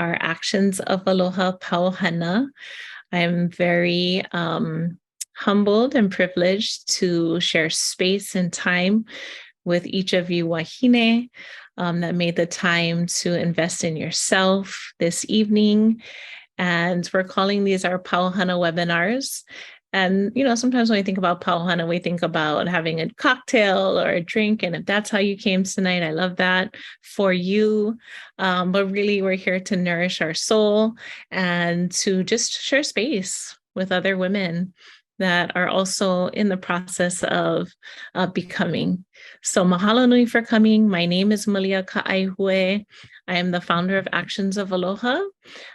our Actions of Aloha Pauhana. I am very humbled and privileged to share space and time with each of you Wāhine that made the time to invest in yourself this evening. And we're calling these our Pauhana webinars. And, sometimes when we think about pauhana, we think about having a cocktail or a drink. And if that's how you came tonight, I love that for you. But really, we're here to nourish our soul and to just share space with other women that are also in the process of becoming. So mahalo nui for coming. My name is Mālia Kaʻaihue. I am the founder of Actions of Aloha.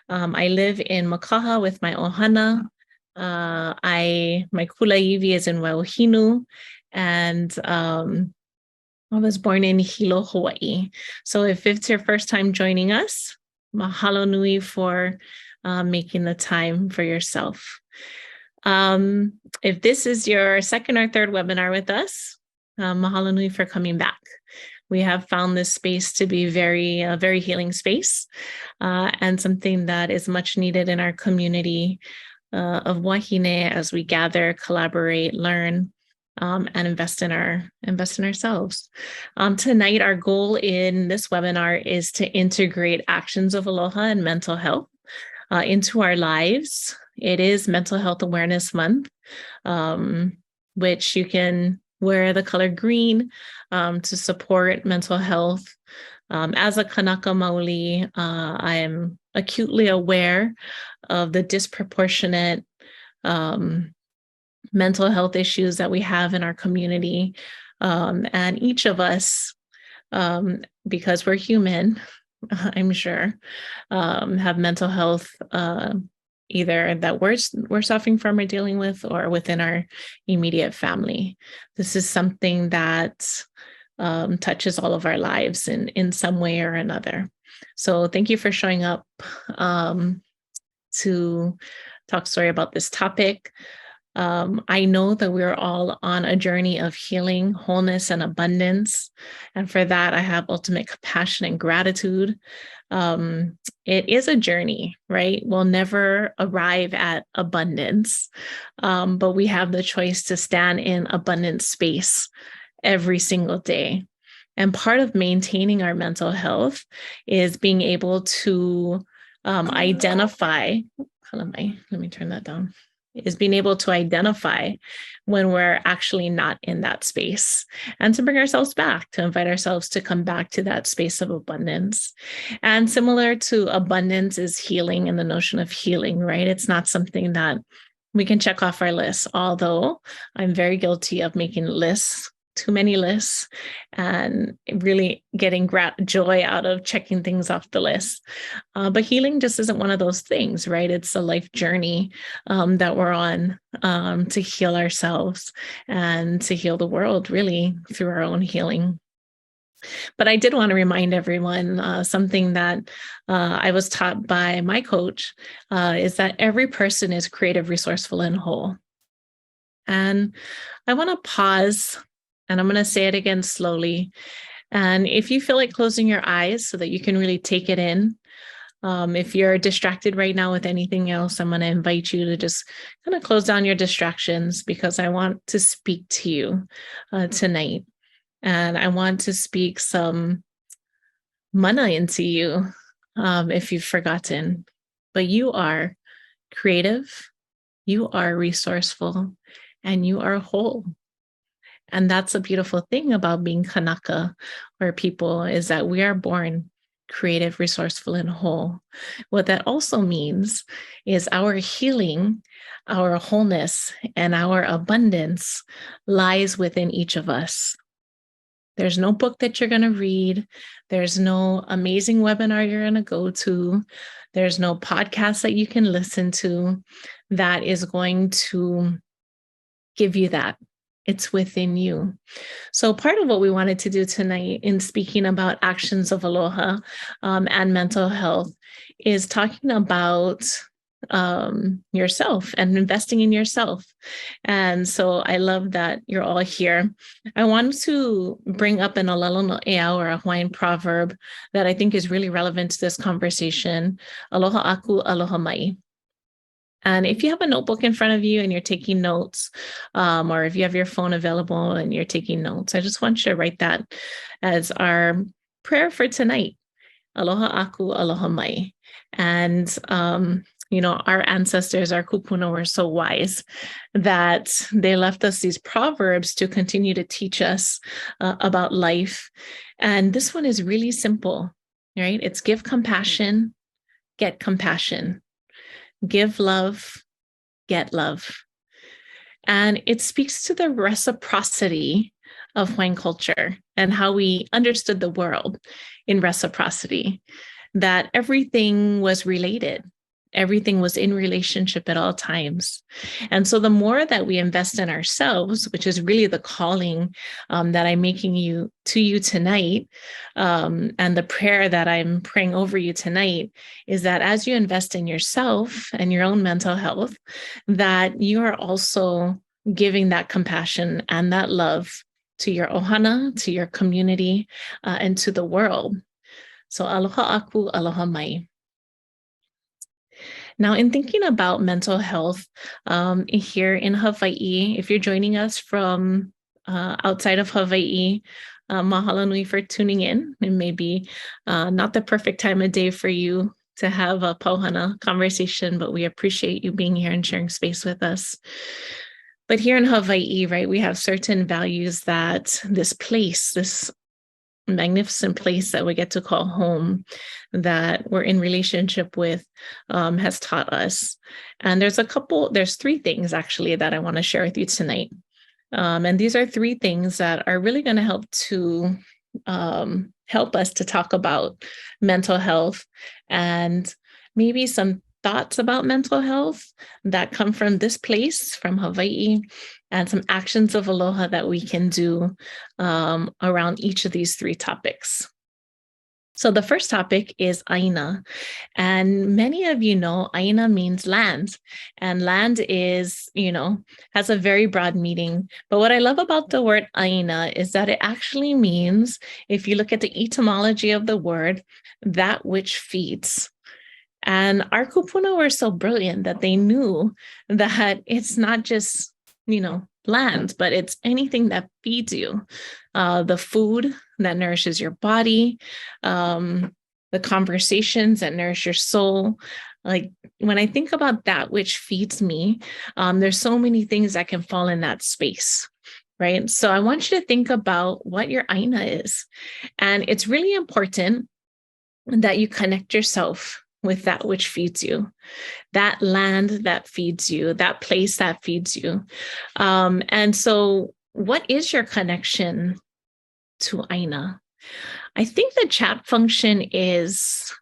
I live in Makaha with my ohana. My kulaiwi is in Waiwai, and I was born in Hilo, Hawaii. So if it's your first time joining us, mahalo nui for making the time for yourself. If this is your second or third webinar with us, mahalo nui for coming back. We have found this space to be very healing space and something that is much needed in our community of Wāhine as we gather, collaborate, learn, and invest in ourselves. Tonight, our goal in this webinar is to integrate Actions of Aloha and mental health into our lives. It is Mental Health Awareness Month, which you can wear the color green to support mental health. As a Kanaka Maoli, I am acutely aware of the disproportionate mental health issues that we have in our community. And each of us, because we're human, I'm sure, have mental health either that we're suffering from or dealing with, or within our immediate family. This is something that touches all of our lives in some way or another. So thank you for showing up to talk story about this topic. I know that we're all on a journey of healing, wholeness, and abundance. And for that, I have ultimate compassion and gratitude. It is a journey, right? We'll never arrive at abundance, but we have the choice to stand in abundant space every single day. And part of maintaining our mental health is being able to identify, let me turn that down, is being able to identify when we're actually not in that space and to bring ourselves back, to invite ourselves to come back to that space of abundance. And similar to abundance is healing and the notion of healing, right? It's not something that we can check off our list, although I'm very guilty of making lists, too many lists, and really getting joy out of checking things off the list. But healing just isn't one of those things, right? It's a life journey that we're on to heal ourselves and to heal the world, really, through our own healing. But I did want to remind everyone something that I was taught by my coach is that every person is creative, resourceful, and whole. And I want to pause. And I'm going to say it again slowly. And if you feel like closing your eyes so that you can really take it in, if you're distracted right now with anything else, I'm going to invite you to just kind of close down your distractions, because I want to speak to you tonight. And I want to speak some mana into you if you've forgotten. But you are creative, you are resourceful, and you are whole. And that's a beautiful thing about being Kanaka, or people, is that we are born creative, resourceful, and whole. What that also means is our healing, our wholeness, and our abundance lies within each of us. There's no book that you're going to read. There's no amazing webinar you're going to go to. There's no podcast that you can listen to that is going to give you that. It's within you. So part of what we wanted to do tonight in speaking about Actions of Aloha and mental health is talking about yourself and investing in yourself. And so I love that you're all here. I want to bring up an Olelo no ea, or a Hawaiian proverb that I think is really relevant to this conversation. Aloha aku, aloha mai. And if you have a notebook in front of you and you're taking notes, or if you have your phone available and you're taking notes, I just want you to write that as our prayer for tonight. Aloha aku, aloha mai. And, our ancestors, our kupuna, were so wise that they left us these proverbs to continue to teach us about life. And this one is really simple, right? It's give compassion, get compassion. Give love, get love. And it speaks to the reciprocity of Hawaiian culture and how we understood the world in reciprocity, that everything was related. Everything was in relationship at all times. And so the more that we invest in ourselves, which is really the calling that I'm making to you tonight, and the prayer that I'm praying over you tonight, is that as you invest in yourself and your own mental health, that you are also giving that compassion and that love to your ohana, to your community, and to the world. So aloha aku, aloha mai. Now, in thinking about mental health here in Hawaii, if you're joining us from outside of Hawaii, mahalo nui for tuning in. It may be not the perfect time of day for you to have a pauhana conversation, but we appreciate you being here and sharing space with us. But here in Hawaii, right, we have certain values that this place, this magnificent place that we get to call home, that we're in relationship with, has taught us. And there's three things actually that I want to share with you tonight. And these are three things that are really going to help us to talk about mental health and maybe some thoughts about mental health that come from this place, from Hawaii, and some actions of aloha that we can do around each of these three topics. So the first topic is ʻāina. And many of you know ʻāina means land. And land is, has a very broad meaning. But what I love about the word ʻāina is that it actually means, if you look at the etymology of the word, that which feeds. And our kupuna were so brilliant that they knew that it's not just, land, but it's anything that feeds you. The food that nourishes your body, the conversations that nourish your soul. Like when I think about that which feeds me, there's so many things that can fall in that space. Right. So I want you to think about what your ʻāina is. And it's really important that you connect yourself with that which feeds you, that land that feeds you, that place that feeds you. And so what is your connection to ʻāina? I think the chat function is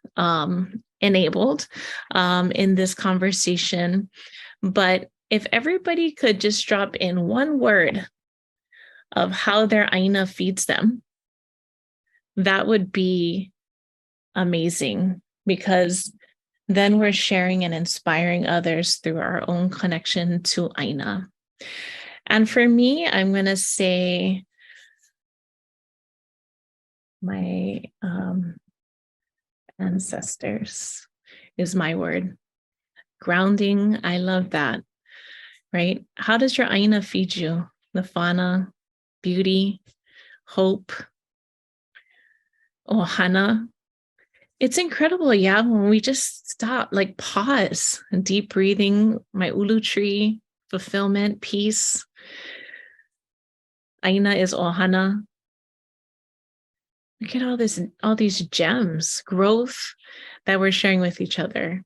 enabled in this conversation, but if everybody could just drop in one word of how their ʻāina feeds them, that would be amazing, because then we're sharing and inspiring others through our own connection to ʻāina. And for me, I'm going to say my ancestors is my word. Grounding, I love that, right? How does your ʻāina feed you? The fauna, beauty, hope, ohana. It's incredible, yeah, when we just stop, like pause, and deep breathing, my ulu tree, fulfillment, peace. ʻāina is ohana. Look at all these gems, growth that we're sharing with each other.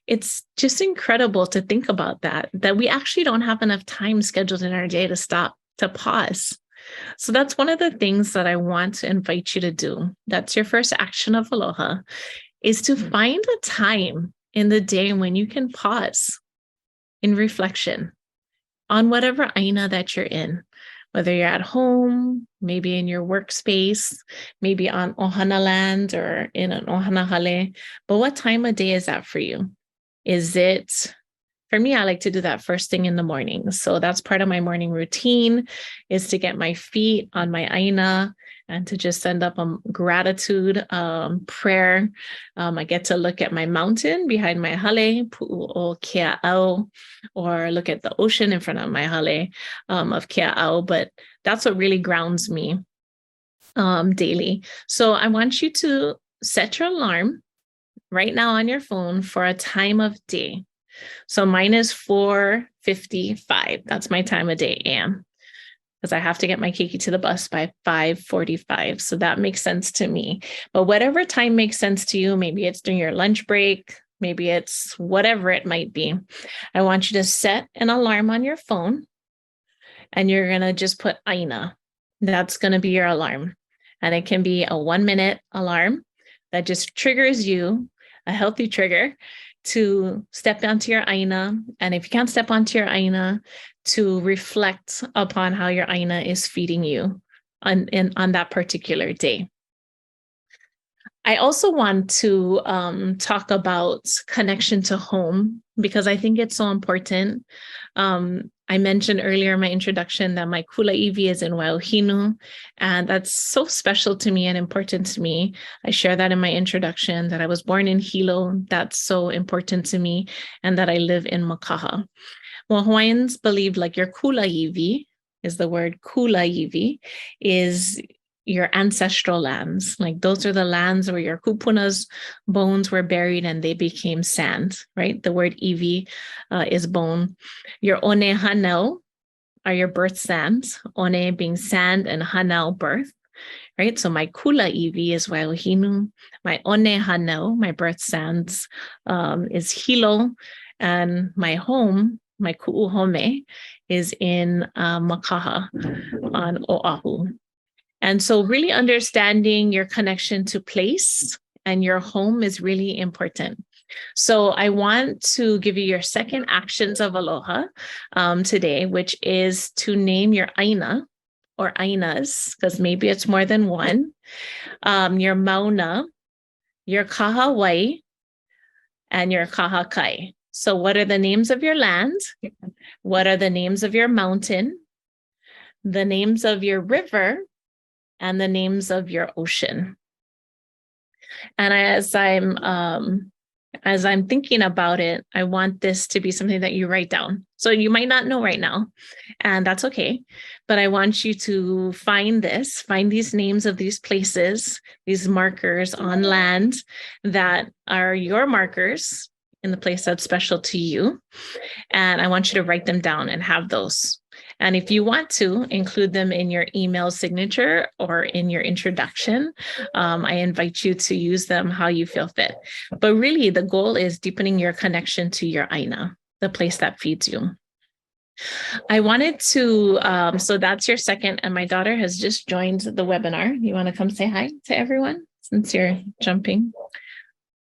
It's just incredible to think about that we actually don't have enough time scheduled in our day to stop, to pause. So that's one of the things that I want to invite you to do. That's your first action of aloha, is to find a time in the day when you can pause in reflection on whatever ʻāina that you're in, whether you're at home, maybe in your workspace, maybe on ohana land or in an ohana hale. But what time of day is that for you? Is it, for me, I like to do that first thing in the morning. So that's part of my morning routine, is to get my feet on my ʻāina and to just send up a gratitude prayer. I get to look at my mountain behind my hale, pu'u kea'au, or look at the ocean in front of my hale of kea'au. But that's what really grounds me daily. So I want you to set your alarm right now on your phone for a time of day. So mine is 4:55. That's my time of day, AM, because I have to get my keiki to the bus by 5:45. So that makes sense to me. But whatever time makes sense to you, maybe it's during your lunch break, maybe it's whatever it might be. I want you to set an alarm on your phone, and you're going to just put ʻāina. That's going to be your alarm. And it can be a 1-minute alarm that just triggers you, a healthy trigger, to step onto your ʻāina. And if you can't step onto your ʻāina, to reflect upon how your ʻāina is feeding you on that particular day. I also want to talk about connection to home, because I think it's so important. I mentioned earlier in my introduction that my kula'iwi is in Wāhine, and that's so special to me and important to me. I share that in my introduction, that I was born in Hilo. That's so important to me, and that I live in Makaha. Well, Hawaiians believe like your kula'iwi, is the word kula'iwi, is your ancestral lands. Like those are the lands where your kupuna's bones were buried and they became sand, right? The word iwi is bone. Your one hanau are your birth sands, one being sand and hanau birth, right? So my kula'iwi is Waiwai. My one hanau, my birth sands, is Hilo, and my home, my ku'uhome, is in Makaha on Oahu. And so really understanding your connection to place and your home is really important. So I want to give you your second actions of aloha today, which is to name your ʻāina or ʻāinas, because maybe it's more than one, your mauna, your kahawai, and your kahakai. So what are the names of your land? What are the names of your mountain? The names of your river? And the names of your ocean. And as I'm thinking about it, I want this to be something that you write down. So you might not know right now, and that's okay. But I want you to find these names of these places, these markers on land that are your markers in the place that's special to you. And I want you to write them down and have those. And if you want to include them in your email signature or in your introduction, I invite you to use them how you feel fit. But really, the goal is deepening your connection to your ʻāina, the place that feeds you. I wanted to, so that's your second, and my daughter has just joined the webinar. You want to come say hi to everyone since you're jumping?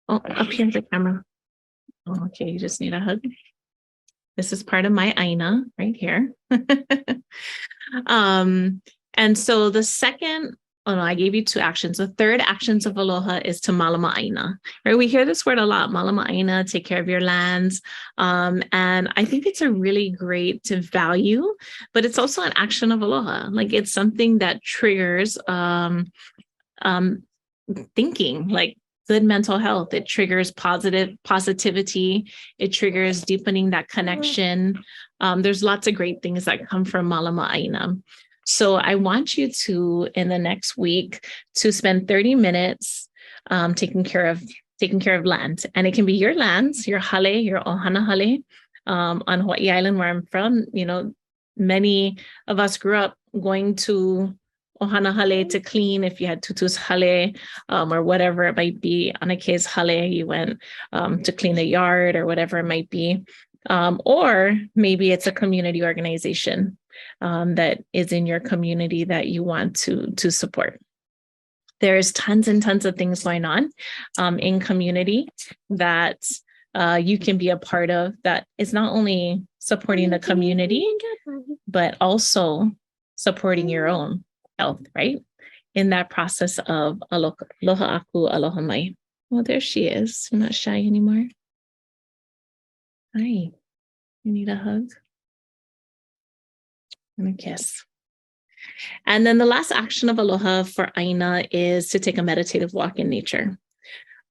Oh, up here's the camera. Oh, okay, you just need a hug. This is part of my ʻāina right here. And so the second, oh no, I gave you two actions. The third actions of aloha is to malama ʻāina, right? We hear this word a lot, malama ʻāina, take care of your lands. And I think it's a really great value, but it's also an action of aloha. Like it's something that triggers thinking, like good mental health. It triggers positivity. It triggers deepening that connection. There's lots of great things that come from malama ʻāina. So I want you to, in the next week, to spend 30 minutes taking care of land. And it can be your lands, your hale, your ohana hale, on Hawaiʻi Island, where I'm from. You know, many of us grew up going to ohana hale to clean. If you had tutus hale or whatever it might be, anake's hale, you went to clean the yard or whatever it might be. Or maybe it's a community organization that is in your community that you want to support. There's tons and tons of things going on in community that you can be a part of, that is not only supporting the community, but also supporting your own health, right? In that process of aloha aku, aloha mai. Well, there she is. I'm not shy anymore. Hi, you need a hug and a kiss. And then the last action of Aloha for ʻāina is to take a meditative walk in nature.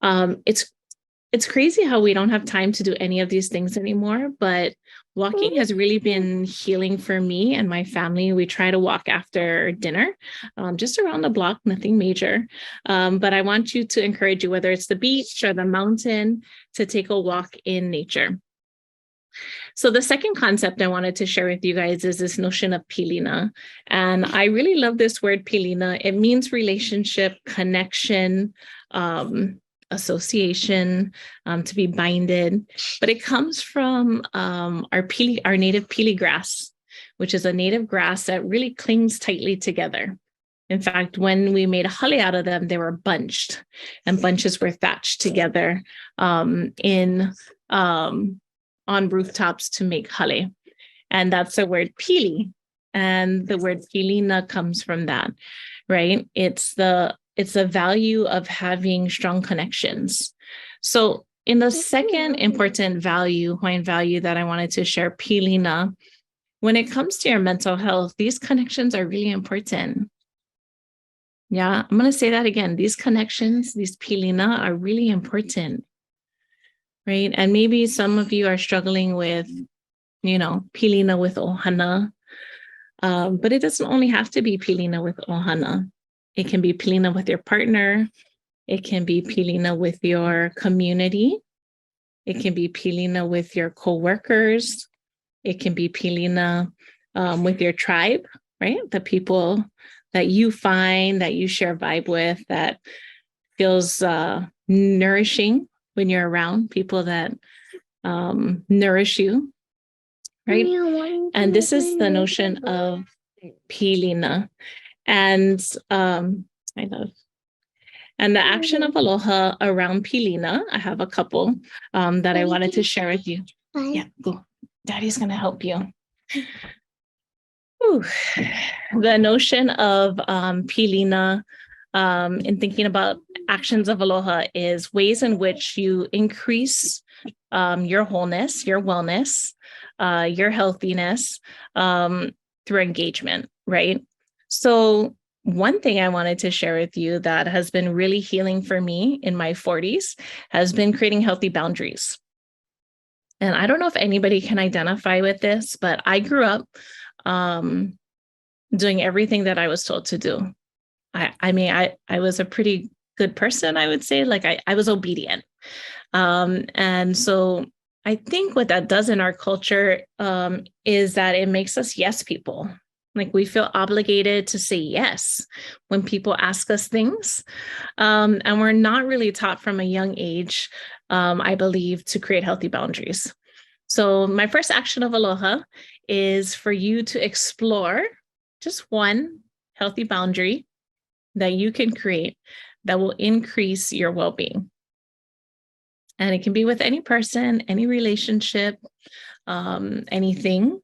It's crazy how we don't have time to do any of these things anymore, but walking has really been healing for me and my family. We try to walk after dinner, just around the block, nothing major. But I want you to encourage you, whether it's the beach or the mountain, to take a walk in nature. So the second concept I wanted to share with you guys is this notion of Pilina. And I really love this word Pilina. It means relationship, connection, association, to be binded, but it comes from our native pili grass, which is a native grass that really clings tightly together. In fact, when we made a hale out of them, they were bunched, and bunches were thatched together on rooftops to make hale. And that's the word pili. And the word pilina comes from that, right? It's the value of having strong connections. So in the second important value, Hawaiian value that I wanted to share, pilina, when it comes to your mental health, these connections are really important. Yeah, I'm going to say that again. These connections, these pilina, are really important, right? And maybe some of you are struggling with, pilina with ohana, but it doesn't only have to be pilina with ohana. It can be pilina with your partner. It can be pilina with your community. It can be pilina with your coworkers. It can be pilina with your tribe, right? The people that you find, that you share vibe with, that feels nourishing when you're around, people that nourish you, right? And this is the notion of pilina. And I love. And the action of Aloha around pilina, I have a couple that I wanted to share with you. Yeah, go. Daddy's going to help you. Whew. The notion of pilina in thinking about actions of Aloha is ways in which you increase your wholeness, your wellness, your healthiness through engagement, right? So one thing I wanted to share with you that has been really healing for me in my 40s has been creating healthy boundaries. And I don't know if anybody can identify with this, but I grew up doing everything that I was told to do. I was a pretty good person, I would say. Like I was obedient. And so I think what that does in our culture is that it makes us yes people. Like we feel obligated to say yes when people ask us things. And we're not really taught from a young age, I believe, to create healthy boundaries. So my first action of Aloha is for you to explore just one healthy boundary that you can create that will increase your well-being. And it can be with any person, any relationship, anything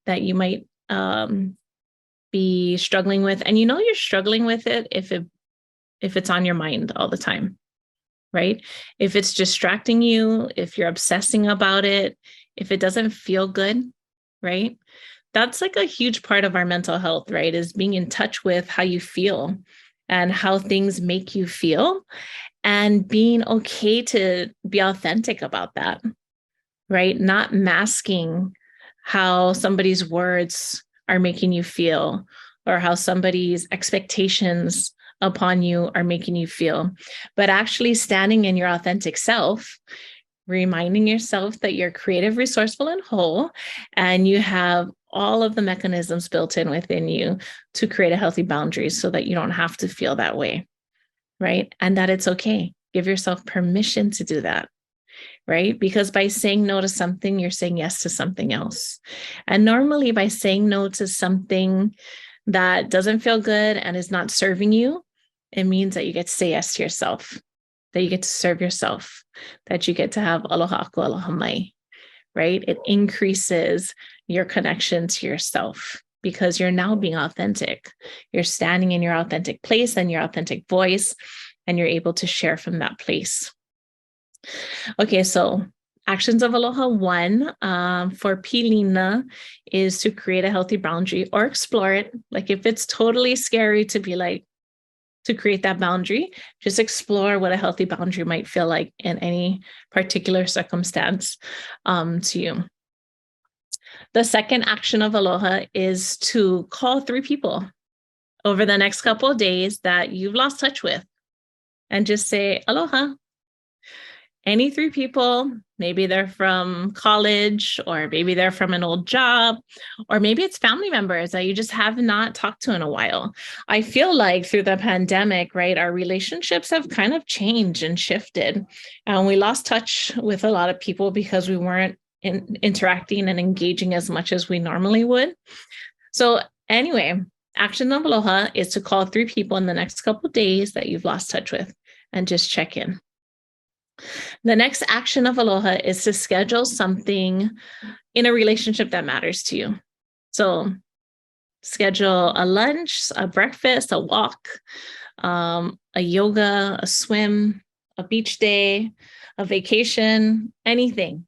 that you might be struggling with. And you're struggling with it if it's on your mind all the time, right? If it's distracting you, if you're obsessing about it, if it doesn't feel good, right? That's like a huge part of our mental health, right? Is being in touch with how you feel and how things make you feel, and being okay to be authentic about that, right? Not masking how somebody's words are making you feel or how somebody's expectations upon you are making you feel, but actually standing in your authentic self, reminding yourself that you're creative, resourceful, and whole, and you have all of the mechanisms built in within you to create a healthy boundary so that you don't have to feel that way, right? And that it's okay. Give yourself permission to do that, right? Because by saying no to something, you're saying yes to something else. And normally by saying no to something that doesn't feel good and is not serving you, it means that you get to say yes to yourself, that you get to serve yourself, that you get to have aloha aku aloha mai, right? It increases your connection to yourself because you're now being authentic. You're standing in your authentic place and your authentic voice, and you're able to share from that place. Okay, so actions of Aloha 1 for Pilina is to create a healthy boundary or explore it. Like if it's totally scary to be like, to create that boundary, just explore what a healthy boundary might feel like in any particular circumstance to you. The second action of Aloha is to call 3 people over the next couple of days that you've lost touch with and just say, Aloha. Any 3 people, maybe they're from college, or maybe they're from an old job, or maybe it's family members that you just have not talked to in a while. I feel like through the pandemic, right, our relationships have kind of changed and shifted. And we lost touch with a lot of people because we weren't interacting and engaging as much as we normally would. So anyway, action of Aloha is to call 3 people in the next couple of days that you've lost touch with and just check in. The next action of Aloha is to schedule something in a relationship that matters to you. So schedule a lunch, a breakfast, a walk, a yoga, a swim, a beach day, a vacation, anything.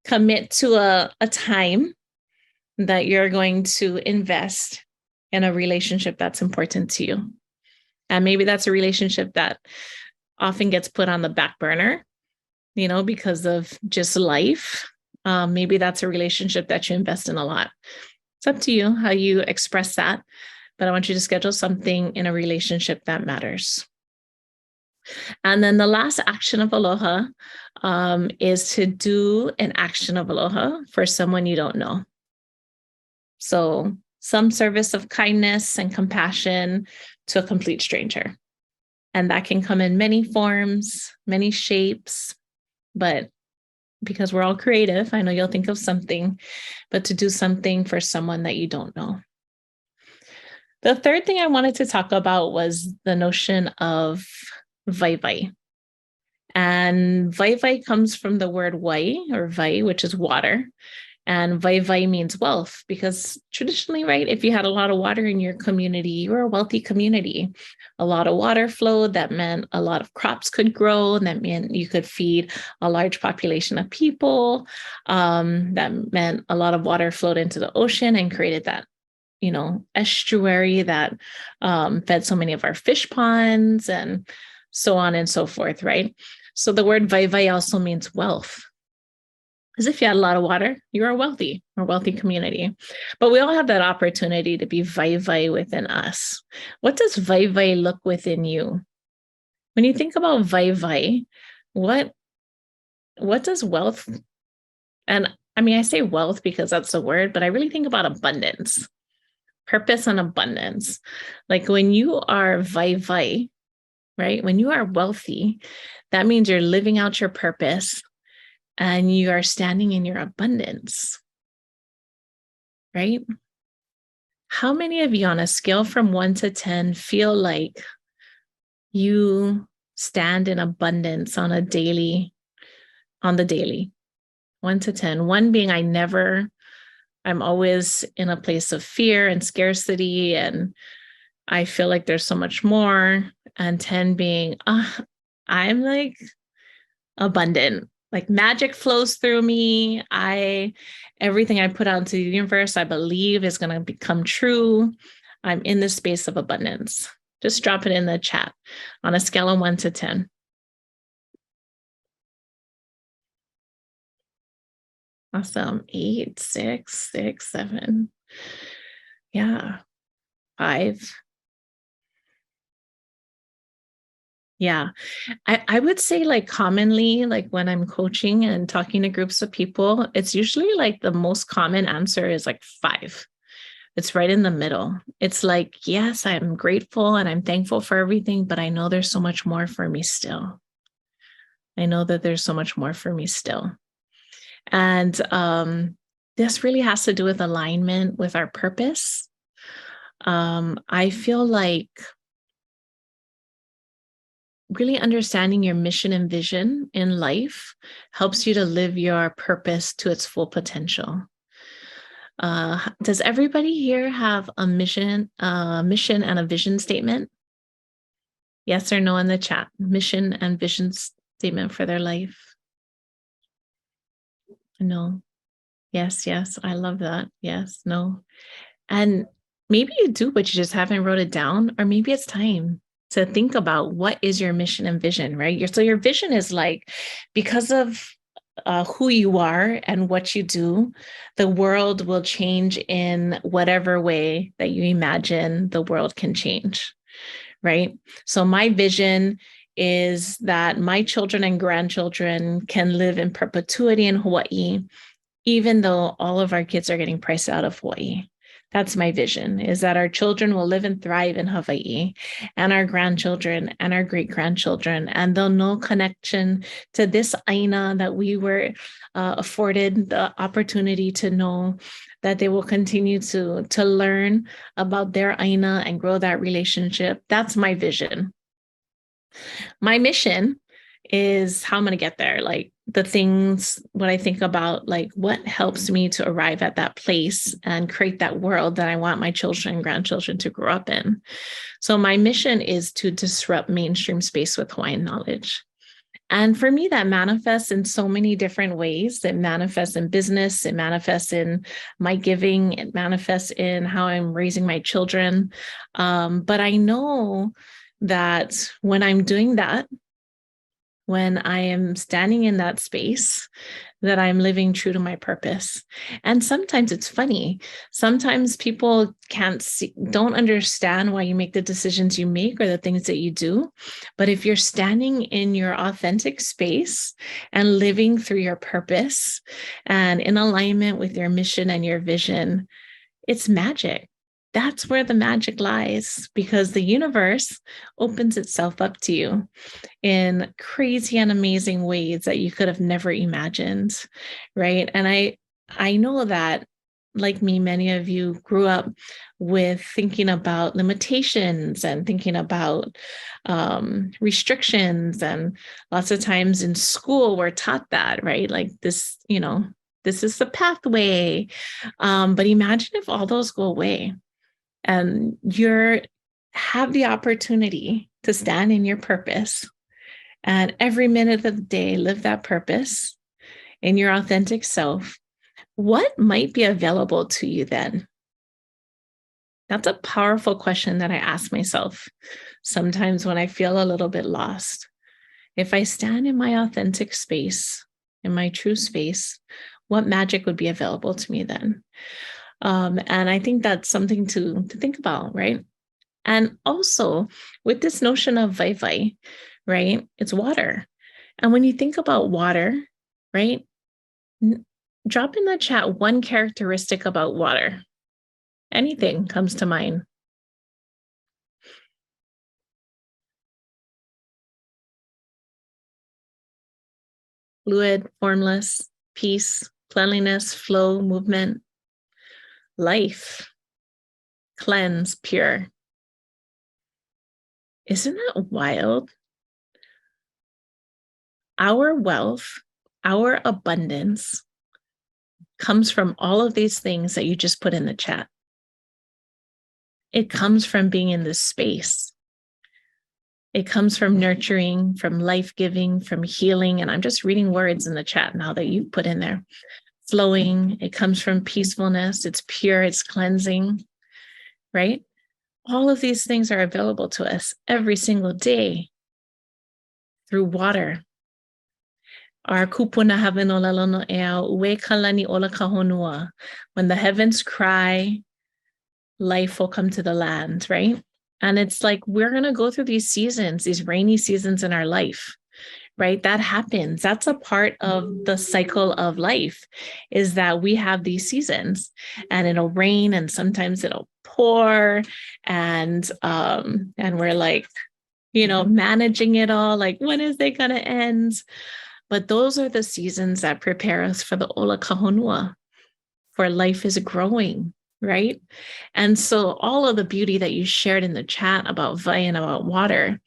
Commit to a time that you're going to invest in a relationship that's important to you. And maybe that's a relationship that often gets put on the back burner, you know, because of just life. Maybe that's a relationship that you invest in a lot. It's up to you how you express that, but I want you to schedule something in a relationship that matters. And then the last action of Aloha is to do an action of Aloha for someone you don't know. So some service of kindness and compassion to a complete stranger. And that can come in many forms, many shapes, but because we're all creative, I know you'll think of something, but to do something for someone that you don't know. The third thing I wanted to talk about was the notion of Waiwai. And Waiwai comes from the word wai or vai, which is water. And Waiwai means wealth, because traditionally, right, if you had a lot of water in your community, you were a wealthy community. A lot of water flowed. That meant a lot of crops could grow. And that meant you could feed a large population of people. That meant a lot of water flowed into the ocean and created that, you know, estuary that fed so many of our fish ponds and so on and so forth, right? So the word Waiwai also means wealth. As if you had a lot of water, you're a wealthy community. But we all have that opportunity to be Waiwai within us. What does Waiwai look within you? When you think about Waiwai, what does wealth, and I mean, I say wealth because that's the word, but I really think about abundance, purpose and abundance. Like when you are Waiwai, right? When you are wealthy, that means you're living out your purpose and you are standing in your abundance, right? How many of you on a scale from 1 to 10 feel like you stand in abundance on the daily, 1 to 10, 1 being I'm always in a place of fear and scarcity, and I feel like there's so much more, and 10 being, I'm like abundant. Like magic flows through me. Everything I put out into the universe, I believe is going to become true. I'm in this space of abundance. Just drop it in the chat on a scale of 1 to 10. Awesome. 8, 6, 6, 7. Yeah. 5. Yeah. I would say like commonly, like when I'm coaching and talking to groups of people, it's usually like the most common answer is like 5. It's right in the middle. It's like, yes, I'm grateful and I'm thankful for everything, but I know there's so much more for me still. I know that there's so much more for me still. And this really has to do with alignment with our purpose. I feel like really understanding your mission and vision in life helps you to live your purpose to its full potential. Does everybody here have a mission and a vision statement? Yes or no in the chat? Mission and vision statement for their life. No. Yes, yes. I love that. Yes, no. And maybe you do, but you just haven't wrote it down, or maybe it's time to think about what is your mission and vision, right? So your vision is like, because of who you are and what you do, the world will change in whatever way that you imagine the world can change, right? So my vision is that my children and grandchildren can live in perpetuity in Hawaii, even though all of our kids are getting priced out of Hawaii. That's my vision, is that our children will live and thrive in Hawaii, and our grandchildren and our great grandchildren, and they'll know connection to this ʻāina that we were afforded the opportunity to know, that they will continue to learn about their ʻāina and grow that relationship. That's my vision. My mission is how I'm going to get there. Like the things, what I think about, like what helps me to arrive at that place and create that world that I want my children and grandchildren to grow up in. So my mission is to disrupt mainstream space with Hawaiian knowledge. And for me, that manifests in so many different ways. It manifests in business, it manifests in my giving, it manifests in how I'm raising my children. But I know that when I'm doing that, when I am standing in that space, that I'm living true to my purpose. And sometimes it's funny. Sometimes people don't understand why you make the decisions you make or the things that you do. But if you're standing in your authentic space and living through your purpose and in alignment with your mission and your vision, it's magic. That's where the magic lies, because the universe opens itself up to you in crazy and amazing ways that you could have never imagined, right? And I know that, like me, many of you grew up with thinking about limitations and thinking about restrictions, and lots of times in school we're taught that, right? Like this, this is the pathway. But imagine if all those go away and you have the opportunity to stand in your purpose, and every minute of the day live that purpose in your authentic self. What might be available to you then? That's a powerful question that I ask myself sometimes when I feel a little bit lost. If I stand in my authentic space, in my true space, what magic would be available to me then? And I think that's something to think about, right? And also with this notion of Waiwai, right? It's water. And when you think about water, right? Drop in the chat one characteristic about water. Anything comes to mind. Fluid, formless, peace, cleanliness, flow, movement, life, cleanse, pure. Isn't that wild? Our wealth, our abundance comes from all of these things that you just put in the chat. It comes from being in this space. It comes from nurturing, from life-giving, from healing. And I'm just reading words in the chat now that you've put in there. Flowing. It comes from peacefulness. It's pure. It's cleansing, right? All of these things are available to us every single day through water. Our kupuna haveno lalono ea ue kalani ola kahonua. When the heavens cry, life will come to the land, right? And it's like, we're going to go through these seasons, these rainy seasons in our life, right? That happens. That's a part of the cycle of life, is that we have these seasons and it'll rain and sometimes it'll pour, and we're like, managing it all. Like, when is it going to end? But those are the seasons that prepare us for the ola kahonua, for life is growing, right? And so all of the beauty that you shared in the chat about Vai and about water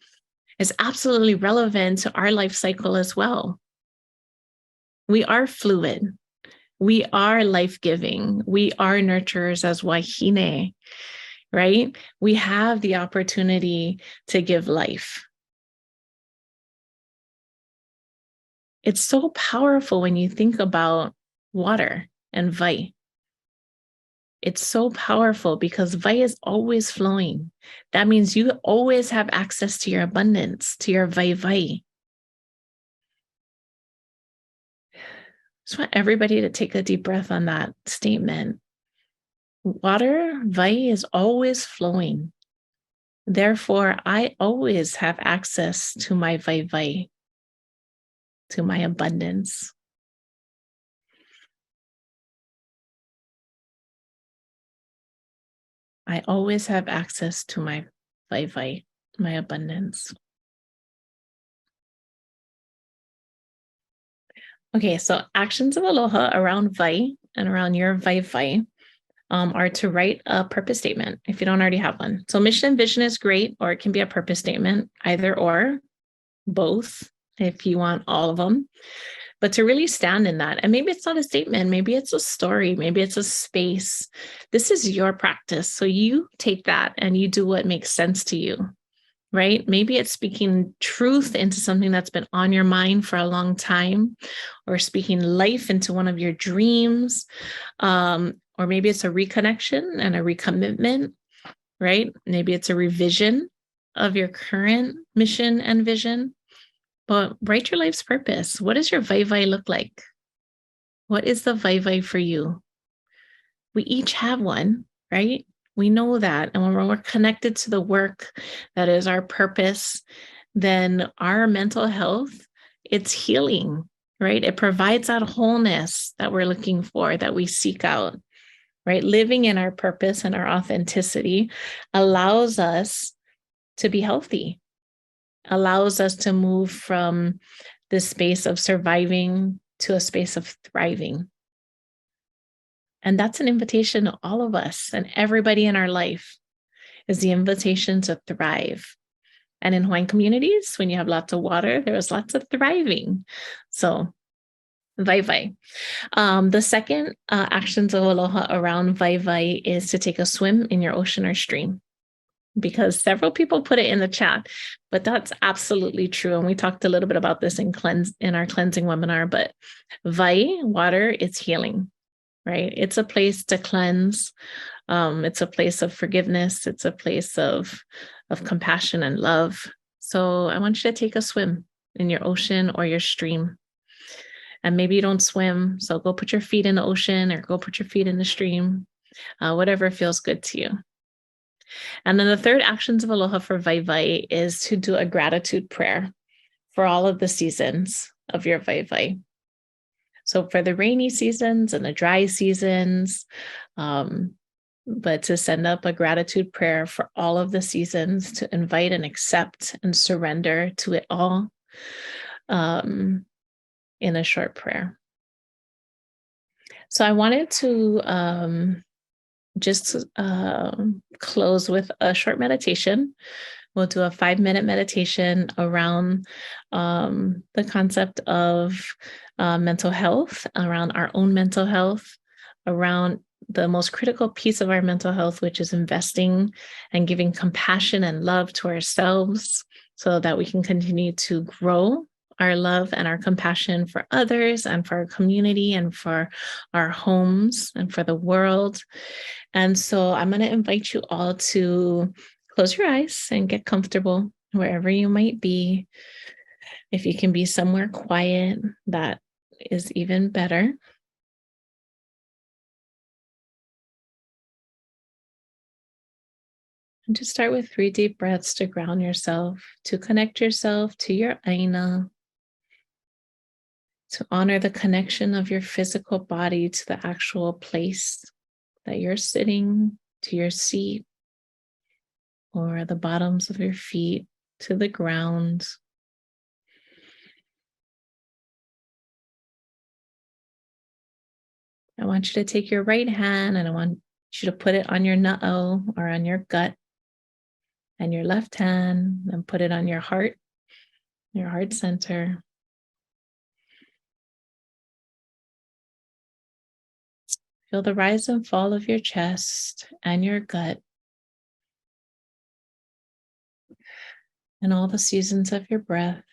is absolutely relevant to our life cycle as well. We are fluid. We are life-giving. We are nurturers as Wāhine, right? We have the opportunity to give life. It's so powerful when you think about water and vai. It's so powerful because vai is always flowing. That means you always have access to your abundance, to your vai. Just want everybody to take a deep breath on that statement. Water, vai, is always flowing. Therefore, I always have access to my vai, to my abundance. I always have access to my vai, my abundance. Okay, so actions of aloha around vai and around your vai are to write a purpose statement if you don't already have one. So mission and vision is great, or it can be a purpose statement, either or, both, if you want all of them. But to really stand in that, and maybe it's not a statement, maybe it's a story, maybe it's a space. This is your practice. So you take that and you do what makes sense to you, right? Maybe it's speaking truth into something that's been on your mind for a long time, or speaking life into one of your dreams. Or maybe it's a reconnection and a recommitment, right? Maybe it's a revision of your current mission and vision. But write your life's purpose. What does your vai look like? What is the vai for you? We each have one, right? We know that. And when we're connected to the work that is our purpose, then our mental health, it's healing, right? It provides that wholeness that we're looking for, that we seek out, right? Living in our purpose and our authenticity allows us to be healthy, allows us to move from this space of surviving to a space of thriving. And that's an invitation to all of us and everybody in our life, is the invitation to thrive. And in Hawaiian communities, when you have lots of water, there's lots of thriving. So vai. The second actions of aloha around vai is to take a swim in your ocean or stream, because several people put it in the chat, but that's absolutely true. And we talked a little bit about this in our cleansing webinar, but vai, water, it's healing, right? It's a place to cleanse. It's a place of forgiveness. It's a place of compassion and love. So I want you to take a swim in your ocean or your stream. And maybe you don't swim, so go put your feet in the ocean or go put your feet in the stream, whatever feels good to you. And then the third actions of aloha for vai is to do a gratitude prayer for all of the seasons of your vai. So for the rainy seasons and the dry seasons, but to send up a gratitude prayer for all of the seasons, to invite and accept and surrender to it all. In a short prayer. So I wanted to just close with a short meditation. We'll do a 5-minute meditation around the concept of mental health, around our own mental health, around the most critical piece of our mental health, which is investing and giving compassion and love to ourselves so that we can continue to grow our love and our compassion for others and for our community and for our homes and for the world. And so I'm going to invite you all to close your eyes and get comfortable wherever you might be. If you can be somewhere quiet, that is even better. And just start with 3 deep breaths to ground yourself, to connect yourself to your ʻāina, to honor the connection of your physical body to the actual place that you're sitting, to your seat, or the bottoms of your feet to the ground. I want you to take your right hand and I want you to put it on your na'au or on your gut, and your left hand and put it on your heart center. Feel the rise and fall of your chest and your gut and all the seasons of your breath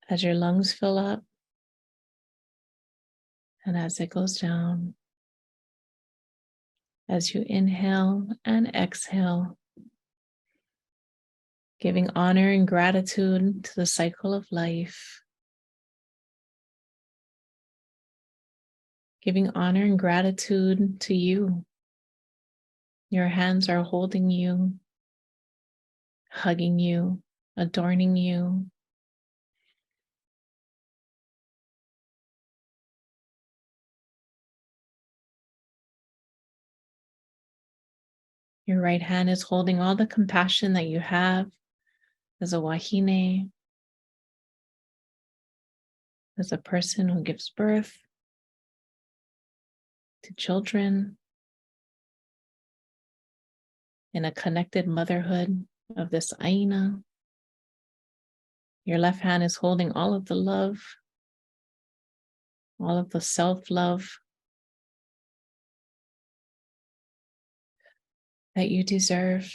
as your lungs fill up And as it goes down, as you inhale and exhale, giving honor and gratitude to the cycle of life, giving honor and gratitude to you. Your hands are holding you, hugging you, adorning you. Your right hand is holding all the compassion that you have as a Wāhine, as a person who gives birth to children in a connected motherhood of this ʻāina. Your left hand is holding all of the love, all of the self-love that you deserve,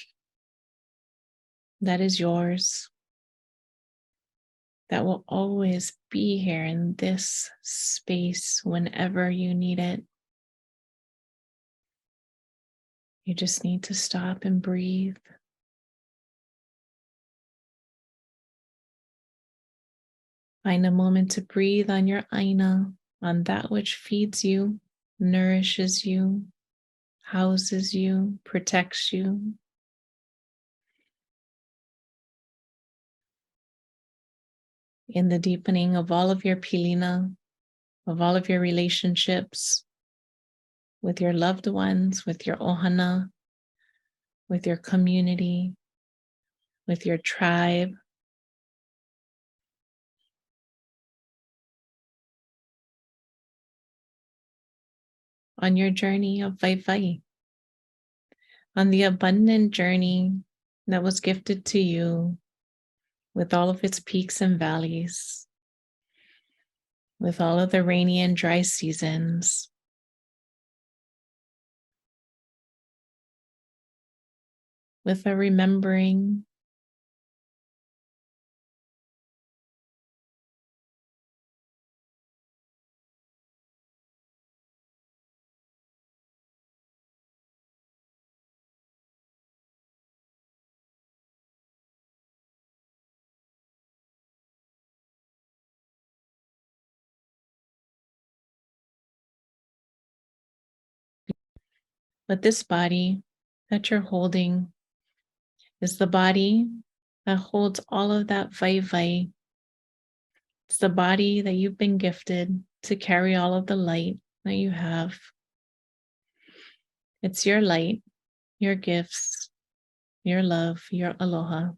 that is yours, that will always be here in this space whenever you need it. You just need to stop and breathe. Find a moment to breathe on your ʻāina, on that which feeds you, nourishes you, houses you, protects you. In the deepening of all of your Pilina, of all of your relationships with your loved ones, with your ohana, with your community, with your tribe. On your journey of Waiwai, on the abundant journey that was gifted to you with all of its peaks and valleys, with all of the rainy and dry seasons, with a remembering but this body that you're holding is the body that holds all of that Waiwai. It's the body that you've been gifted to carry all of the light that you have. It's your light, your gifts, your love, your aloha.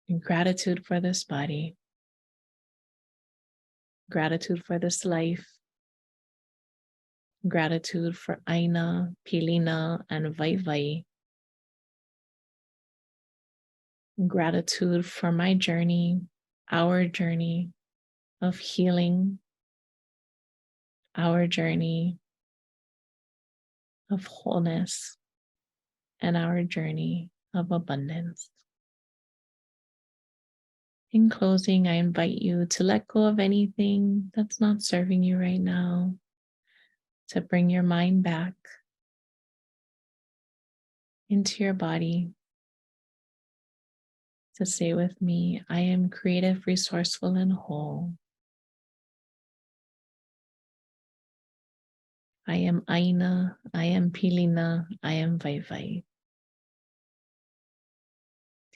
And gratitude for this body, gratitude for this life, gratitude for ʻāina, Pilina, and Waiwai. Gratitude for my journey, our journey of healing, our journey of wholeness, and our journey of abundance. In closing, I invite you to let go of anything that's not serving you right now, to bring your mind back into your body, to say with me, I am creative, resourceful, and whole. I am ʻāina, I am Pilina, I am Waiwai.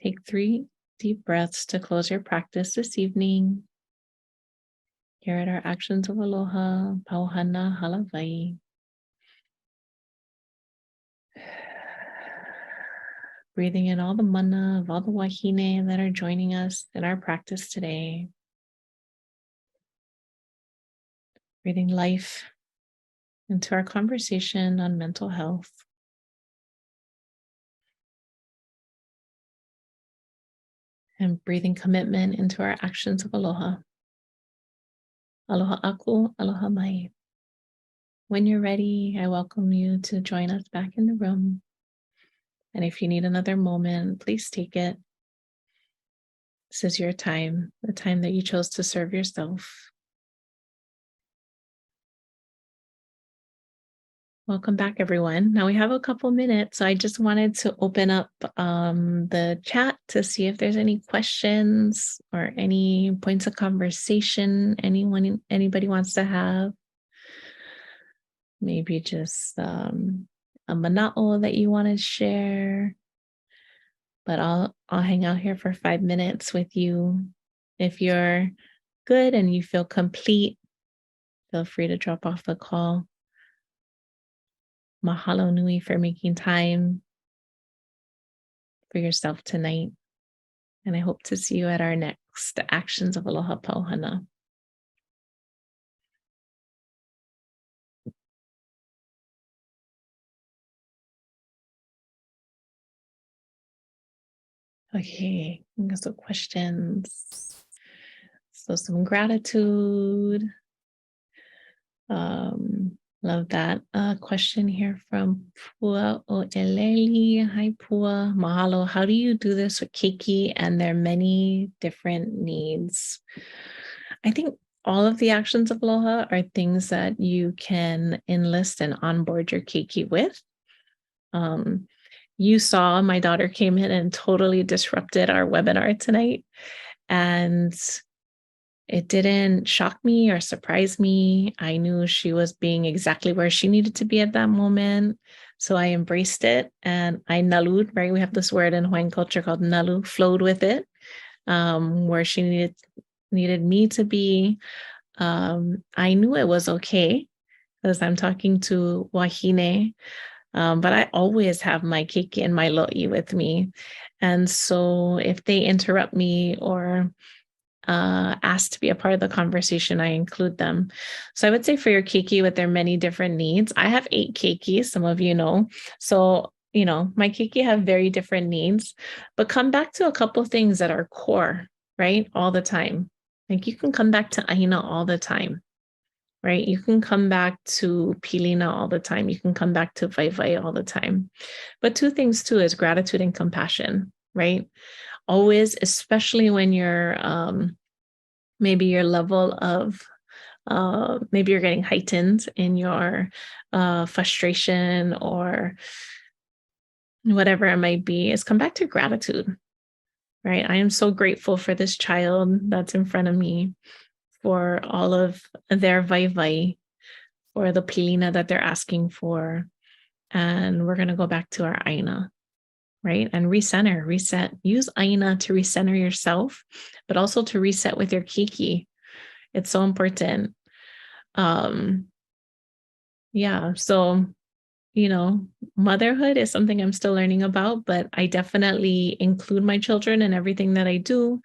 Take 3 deep breaths to close your practice this evening. Here at our actions of aloha, pauhana halawai. Breathing in all the mana of all the wahine that are joining us in our practice today. Breathing life into our conversation on mental health. And breathing commitment into our actions of aloha. Aloha aku, aloha mai. When you're ready, I welcome you to join us back in the room. And if you need another moment, please take it. This is your time, the time that you chose to serve yourself. Welcome back, everyone. Now we have a couple minutes, so I just wanted to open up the chat to see if there's any questions or any points of conversation anybody wants to have. Maybe just a mana'o that you want to share. But I'll hang out here for 5 minutes with you. If you're good and you feel complete, feel free to drop off the call. Mahalo nui for making time for yourself tonight. And I hope to see you at our next Actions of Aloha Pauhana. Okay, so questions. So some gratitude. Love that. Question here from Pua O'Eleli. Hi, Pua. Mahalo. How do you do this with keiki and their many different needs? I think all of the actions of Aloha are things that you can enlist and onboard your keiki with. You saw my daughter came in and totally disrupted our webinar tonight. And it didn't shock me or surprise me. I knew she was being exactly where she needed to be at that moment. So I embraced it and I nalu'd, right? We have this word in Hawaiian culture called nalu, flowed with it, where she needed me to be. I knew it was okay because I'm talking to Wāhine, but I always have my keiki and my lo'i with me. And so if they interrupt me or asked to be a part of the conversation, I include them. So I would say for your keiki with their many different needs, I have 8 keiki, some of you know. So, my keiki have very different needs, but come back to a couple things that are core, right? All the time. Like you can come back to ʻāina all the time, right? You can come back to Pilina all the time. You can come back to Waiwai all the time. But 2 things too is gratitude and compassion, right? Always, especially when you're maybe your level of maybe you're getting heightened in your frustration or whatever it might be, is come back to gratitude, right? I am so grateful for this child that's in front of me, for all of their waiwai, for the pilina that they're asking for. And we're going to go back to our ʻāina, right? And reset. Use ʻāina to recenter yourself, but also to reset with your keiki. It's so important. Yeah. So, motherhood is something I'm still learning about, but I definitely include my children in everything that I do.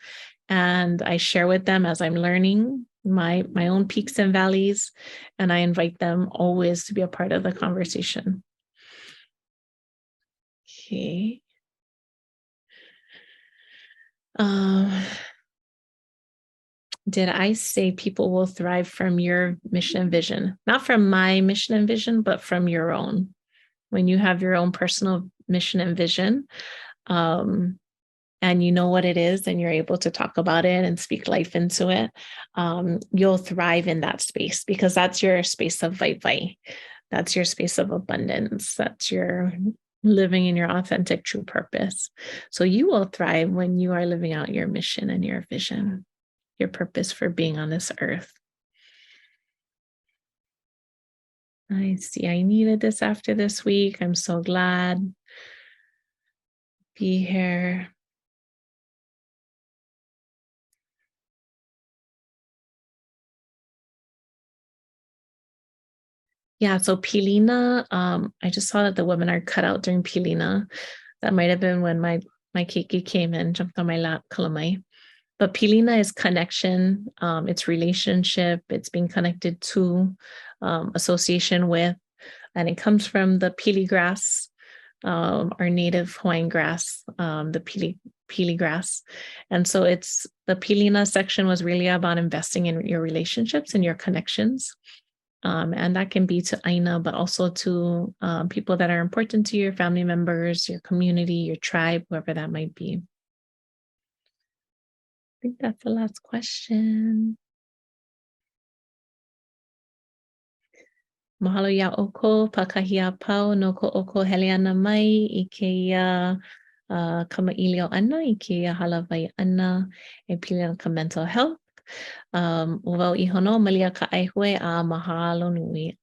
And I share with them as I'm learning my own peaks and valleys. And I invite them always to be a part of the conversation. Okay. Did I say people will thrive from your mission and vision? Not from my mission and vision, but from your own. When you have your own personal mission and vision, and you know what it is, and you're able to talk about it and speak life into it, you'll thrive in that space because that's your space of waiwai. That's your space of abundance. That's your living in your authentic true purpose. So you will thrive when you are living out your mission and your vision, your purpose for being on this earth. I see. I needed this after this week. I'm so glad. Be here. Yeah, so Pilina, I just saw that the webinar cut out during Pilina. That might have been when my keiki came in, jumped on my lap, kalamai. But Pilina is connection, it's relationship, it's being connected to, association with, and it comes from the pili grass, our native Hawaiian grass, the pili grass. And so it's the Pilina section was really about investing in your relationships and your connections. And that can be to ʻāina, but also to people that are important to your family members, your community, your tribe, whoever that might be. think that's the last question. Mahalo iā ʻoukou, pakahia pau no ko ʻoukou hele ana mai I kēia kamaʻilio ʻana, I kēia halawai ʻana e pili ana ka mental health. Ua wau iho no Mālia Kaʻaihue a mahalo nui.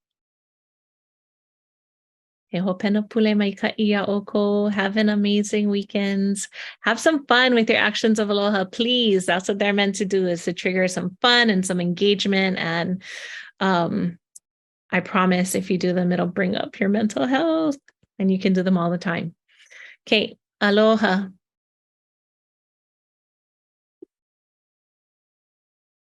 He hopena pule maikaʻi iā ʻoukou. Have an amazing weekend. Have some fun with your actions of aloha, please. That's what they're meant to do, is to trigger some fun and some engagement. And I promise if you do them, it'll bring up your mental health and you can do them all the time. Okay, aloha.